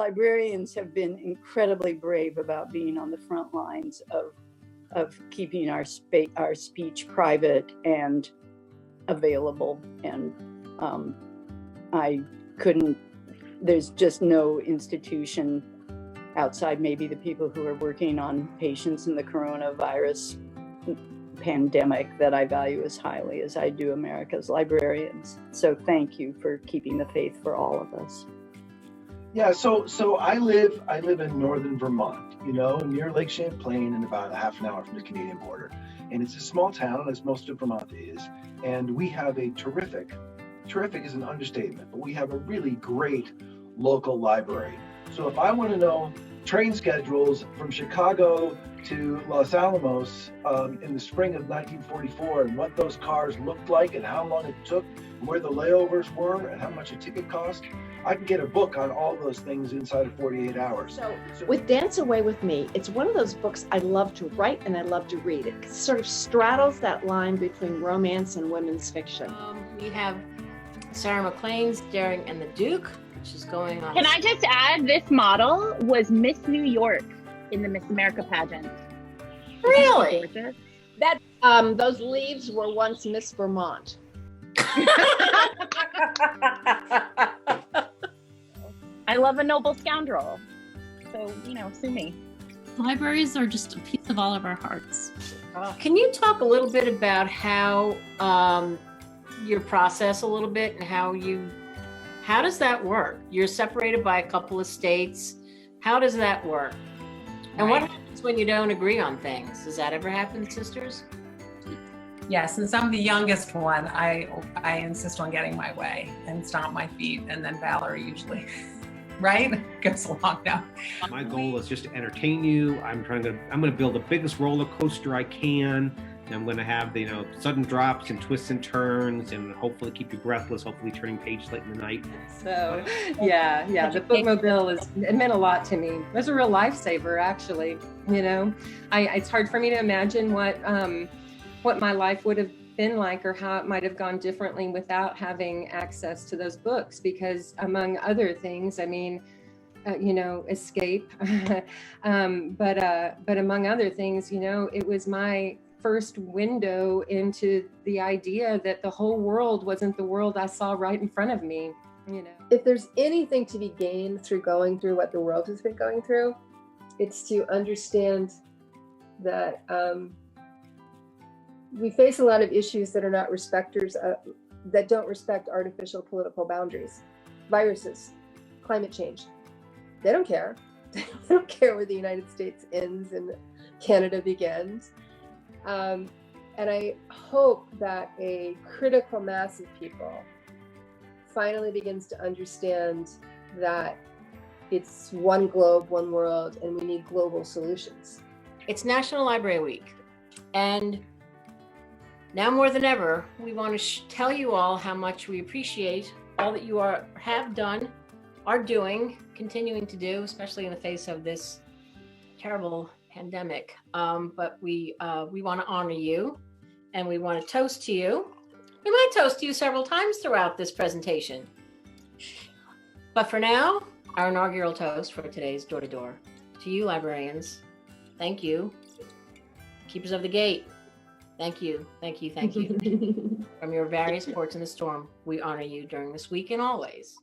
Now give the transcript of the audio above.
librarians have been incredibly brave about being on the front lines of keeping our speech private and available. And there's just no institution outside maybe the people who are working on patients in the coronavirus pandemic that I value as highly as I do America's librarians. So thank you for keeping the faith for all of us. Yeah, so I live in northern Vermont, near Lake Champlain and about a half an hour from the Canadian border. And it's a small town, as most of Vermont is. And we have a terrific is an understatement, but we have a really great local library. So if I want to know train schedules from Chicago to Los Alamos in the spring of 1944 and what those cars looked like and how long it took, and where the layovers were and how much a ticket cost, I can get a book on all those things inside of 48 hours. So with Dance Away With Me, it's one of those books I love to write and I love to read. It sort of straddles that line between romance and women's fiction. We have Sarah McLean's Daring and the Duke, which is going on. Can I just add, this model was Miss New York in the Miss America pageant. Really? That those leaves were once Miss Vermont. I love a noble scoundrel, so sue me. Libraries are just a piece of all of our hearts. Can you talk a little bit about how your process a little bit and how does that work? You're separated by a couple of states. How does that work? And what happens when you don't agree on things? Does that ever happen, sisters? Yeah, since I'm the youngest one, I insist on getting my way and stomp my feet, and then Valerie usually, right, goes along now. My goal is just to entertain you. I'm going to build the biggest roller coaster I can. And I'm going to have the sudden drops and twists and turns, and hopefully keep you breathless. Hopefully turning pages late in the night. So yeah, the bookmobile it meant a lot to me. It was a real lifesaver, actually. It's hard for me to imagine what my life would have been like or how it might have gone differently without having access to those books, because among other things, escape, but among other things, it was my first window into the idea that the whole world wasn't the world I saw right in front of me. If there's anything to be gained through going through what the world has been going through, it's to understand that we face a lot of issues that are not that don't respect artificial political boundaries. Viruses, climate change, they don't care. They don't care where the United States ends and Canada begins. And I hope that a critical mass of people finally begins to understand that it's one globe, one world, and we need global solutions. It's National Library Week, and now more than ever, we want to tell you all how much we appreciate all that you have done, are doing, continuing to do, especially in the face of this terrible pandemic. But we want to honor you, and we want to toast to you. We might toast to you several times throughout this presentation. But for now, our inaugural toast for today's Door to Door. To you, librarians, thank you. Keepers of the Gate, thank you, thank you, thank you. From your various ports in the storm, we honor you during this week and always.